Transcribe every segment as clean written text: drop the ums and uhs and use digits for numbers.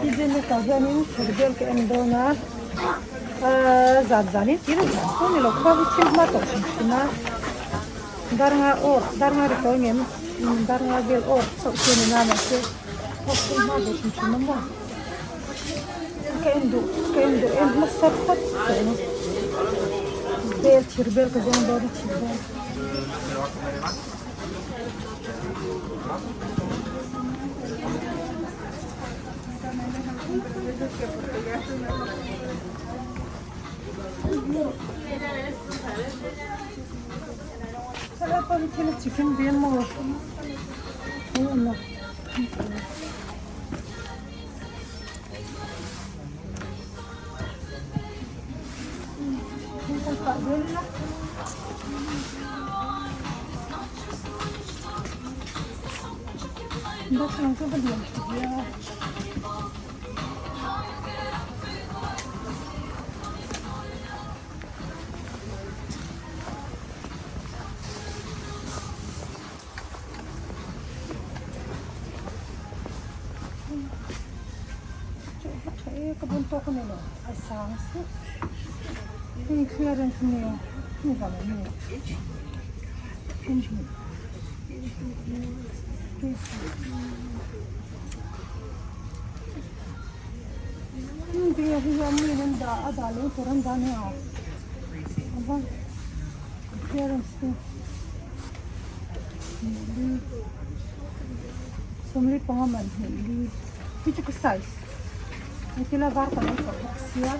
이제는 가자는 저렇게 엔도나 잡자니 뒤로 잡고 놓고 치마 또 치마 다른 리포님 다른 길 소치는 나마스 혹시나 도치는 뭐 kendu en masarhat bel chirbel ka jang bari chirbel Sala pa bitin chicken bien mo. Ayun na. Bak lang ko ba diyan? Yeah. Kabunto ko nila. Asang sa. Yung clearance niyo. Yung kama niyo. Hindi ako mo yung adalo. Turang dami ako. Aba. Clearance niyo. Sumrit pa nga man. Hindi. Hindi ko size. Ito na barko na ito. Siya.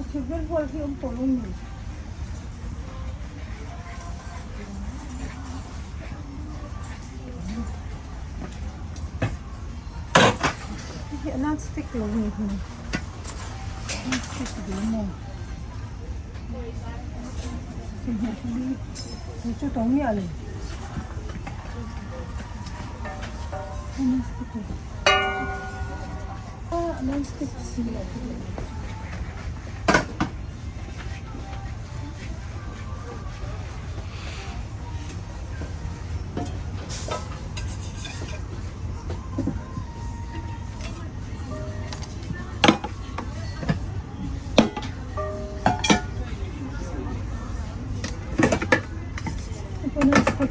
Siguro wala yung tulong niyo. Non-stick lang niyo. Non-stick din mo. Hindi. Ito itong niya alin. Non-stick lang. Non-stick sila.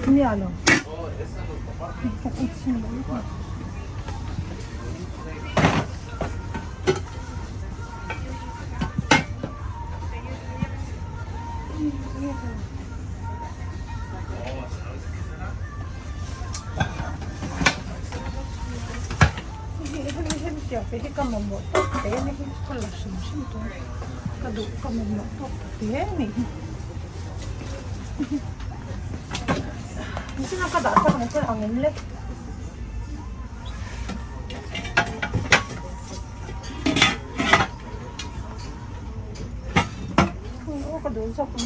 Ini ano? Pwede ka mamoto. Kaya naging kalasyon siya ito. Kaduk ka mamoto. Kaya Hindi nakadata ka na ang imlet. Oo, kadulsa ko.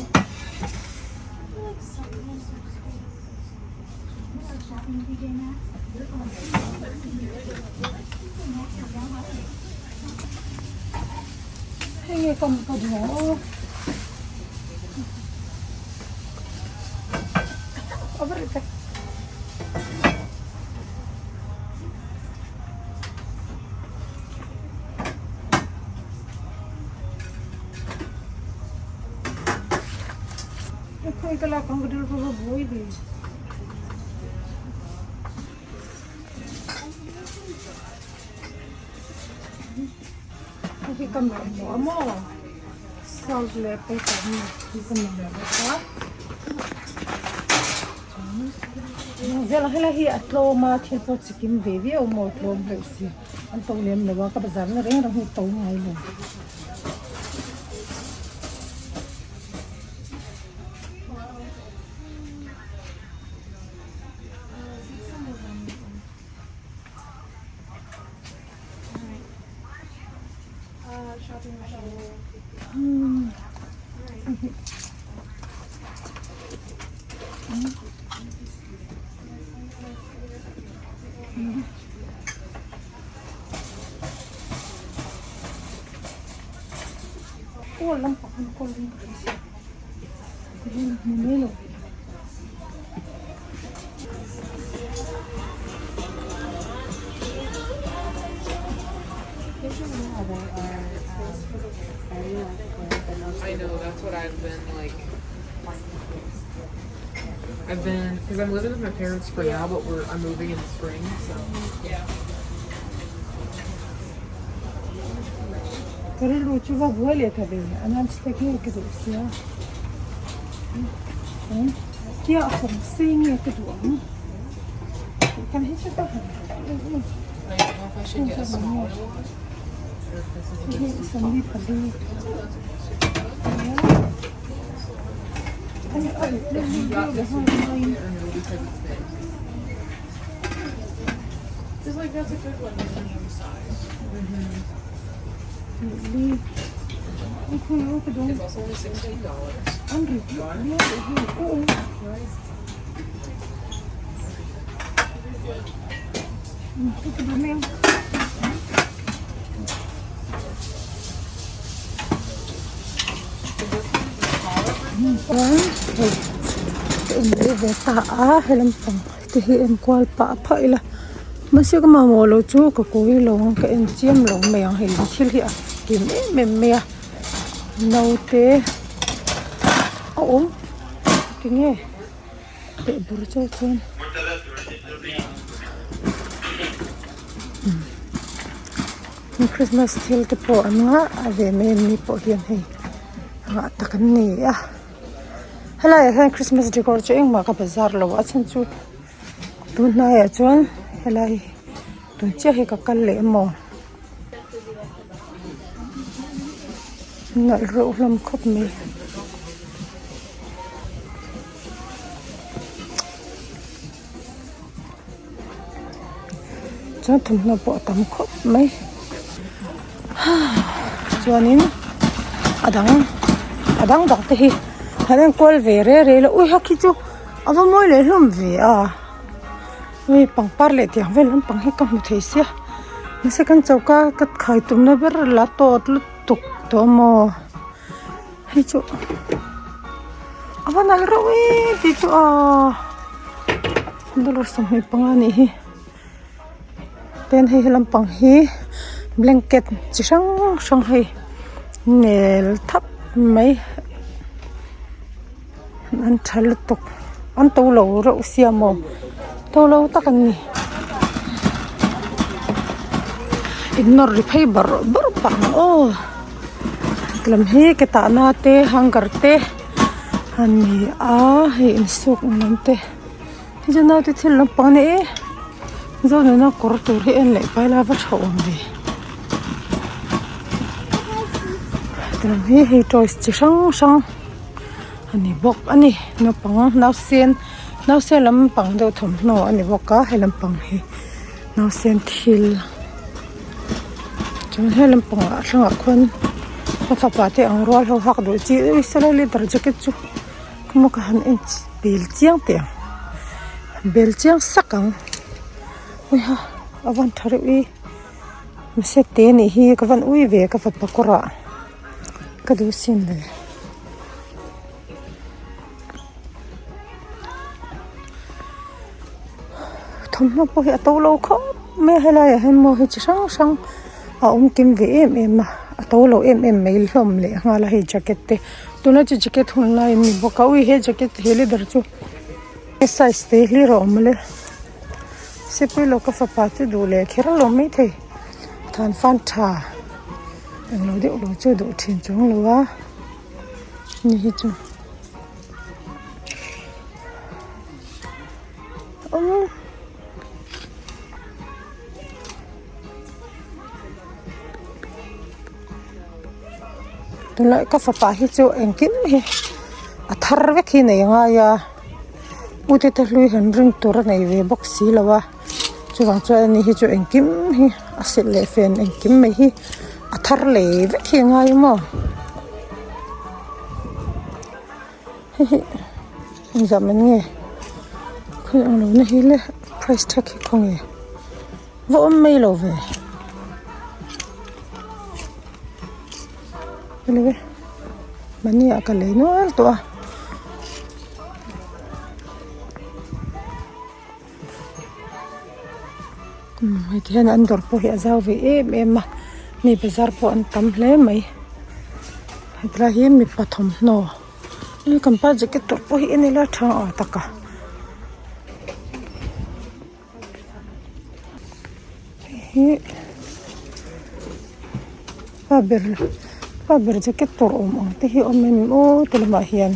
Hingi ka pa doon. Abarita. Ito kalakang gadul ko baboy din. Hindi ka mo. Salt lepe ka mo. Hindi ka mo. Zela helahi atlo ma thilpo chikim vevi o mo tlo besi anto lem na ka bazar na reng rahu to ngai lo Ủa lắm phải không con đi mình rồi I know, that's what I've been like. Because I'm living with my parents for now, but I'm moving in the spring, so. Yeah. Pero lucu va vuole tabi, anan stekni kedu sia. Kia akan singi kedu. Kan hiç tak. I don't know if I should get a smaller one. Sandi padi. You got this one or no because it's big. Just like that's a good one, medium size. It's also only $16. em qual pa phai la masih ka mamolo chu ka koi lo ka en chiam lo me ang hil thil hi kim me no te o kinge te bur cho chen Christmas thil te po anga ave me ni po hian hei nga takan ni a helai han Christmas decor chu eng ma ka bazar lo a chen chu tu na ya chuan helai tu che he ka kal le mo ngal ro lam khop me chuan thum na po tam khop mai chuanin adang dak te hi hanen kol ve re la ui hakhi chu ava moi le hlum ve a ui pangpar le tiang vel hum pang hi ka mu thei sia nase kan chauka kat khai tum na ber la tot lu tuk to mo hi chu ava nal ro wi ti chu a dollar som hi pangani hi ten hi lam pang hi blanket chi sang hi nel thap mai an thal tuk an to lo ro sia mo to lo takan ni ignor ri phai bar pa o klam he ke ta na te hangar te ani a he in suk nam te ti jana te thil lam pa ne zo na kor tur he en le pai la va thawm de klam he toys chi sang ani bok ani no pang nau sen lam pang do thom no ani boka helam pang hi nau sen thil chon helam pang a thanga khon fa pa te ang rol ho hak do chi salali dar jacket chu kuma ka han en bel chiang sakang ui ha avan thari ui mse te ni hi ka van ui ve ka fa pakora ka du sin le thom no po hi to lo kho me helai hen mo hi sang a kim ve em a to lo em mail hlom le nga la hi jacket te tuna chi jacket hun lai mi bo ka ui he jacket hele dar chu size te li ro mle se pe lo ka fa pa te du le khera lo me the than fan tha lo de lo chu do thin chung lo wa ni hi chu tu lại ka fa pa hi chu en kim hi a thar ve khi nei nga ya ute ta lui han ring tur nei ve box si lawa chuwang chu ani hi chu en kim hi a sil le fen en kim mai hi thar lệ với khi ngay mà giờ mình nghe khi ông nói này là price tag không nghe vô mấy lâu về cái mình nhớ cái lấy nó to thì anh ăn đồ po hiện giao về em mà mi bazar po ăn tắm lấy mấy ra hiếm mi bắt thom no cái cầm pa cái đồ po hiện này là thằng ở tất cả Faber jacket tur ti hi men o tel ma hian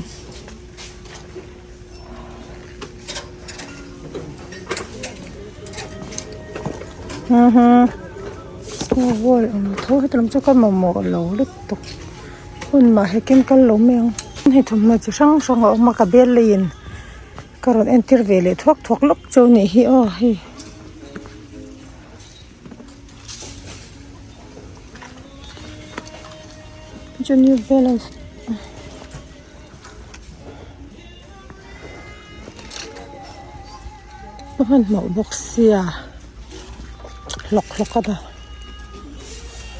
wol tho hetlom chu ka mo lo lut to hun ma he kem kal lo meng he thum ma chi sang sang ma ka bel lein karon intervele thok lok chu ni hi o hi New Balanceมันหมอกบกเสียหลอกก็ได้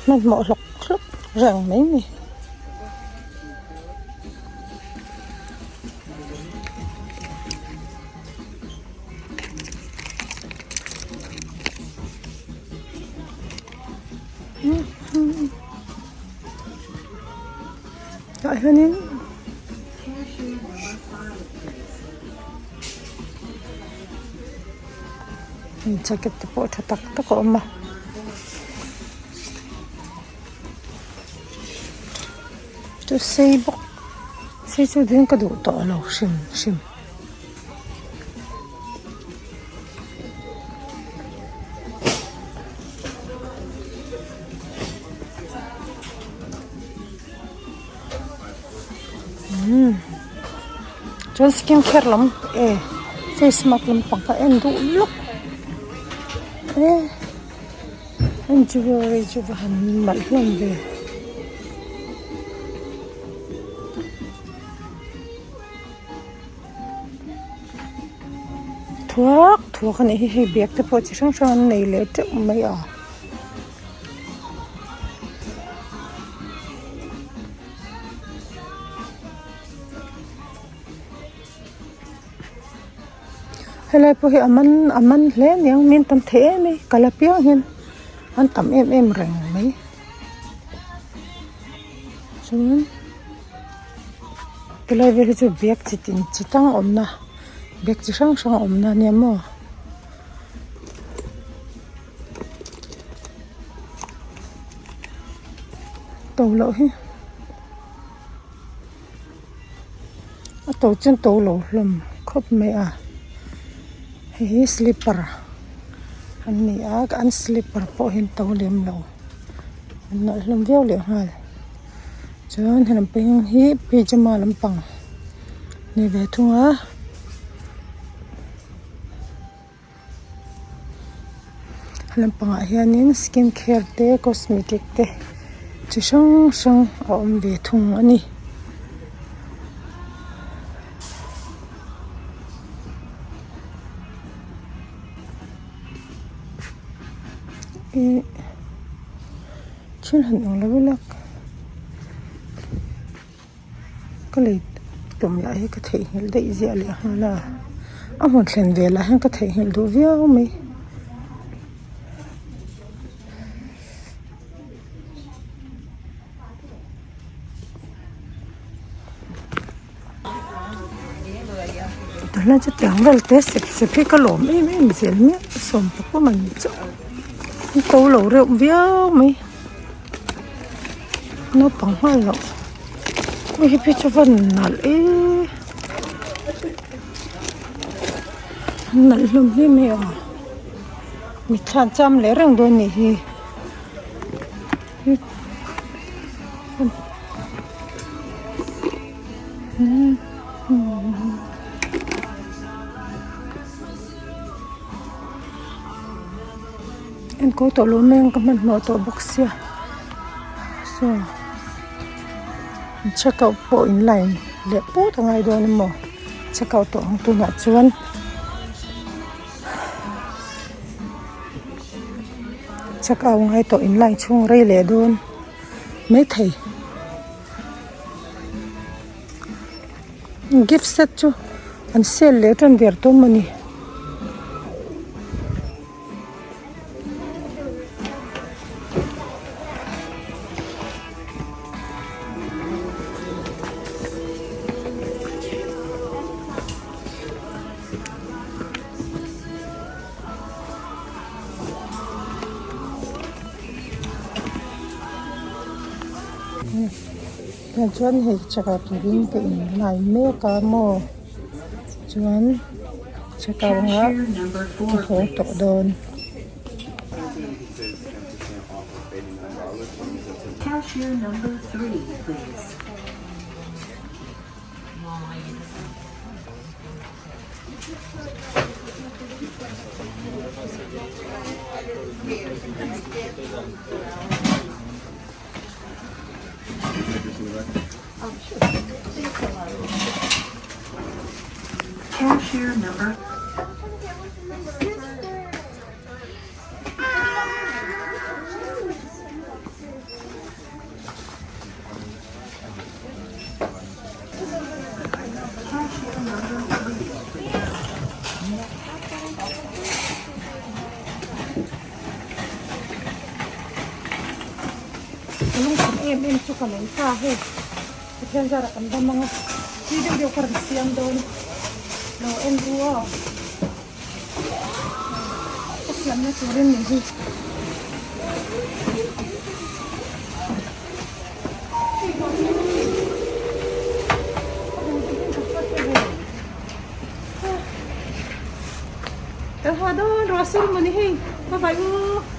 มันหมอกหลอกแรงไหมนี่ไอ้นี่jacket po tak ko ma to say bok say chu din ka du to lo shim John skin care lam face mask lam pang ka en du lok en jewelry chu han mal hlom ve thuak ani hi bag te po chi sang nei le te mai a helai po hi aman hle niang min tam the mi kalapiang hin an tam em reng mai chun kelai ve chu bag chi tin chi tang omna bag chi sang omna ne mo to lo hi a to chen to lo hlom khop mai a hi slipper anh ni an slipper po hin to lem lo na hlom veo le hal chon han peng hi pijama lampang ni ve thunga lampang a hianin skin care te cosmetic te chi sang a om ve thung ani chil han ang lawilak ka lei tum la he ka thei hil dei zia le hala a hon thlen ve la han ka thei hil du viau mai là chắc chắn là tết sẽ phải có lỗ mấy sẽ miết sồn tóc của mình chứ câu lỗ rượu viết mấy nó bằng hoa lỗ mấy cái cho phần nãy luôn đi mày à mình chăn chăm lấy răng đôi này thì em có tổ lô men có mình mở tổ bọc xia So, check out po in line. Le po tangay doon mo. Check out to ang tuna chuan. Check out ngay to in line chung ray le doon. May thầy. Gift set chu. An sale le tan der to mani. Yan chuan hei chaka turin ke in lai me ka mo chuan chaka nga ho to don Cashier number 3, please. Cashier number. anong kan em chu kan ang ka he kaya jara kan da mga video kar siang doon no em ruo yan na turin ni Hado, Rasul mo ni hey. Bye-bye mo.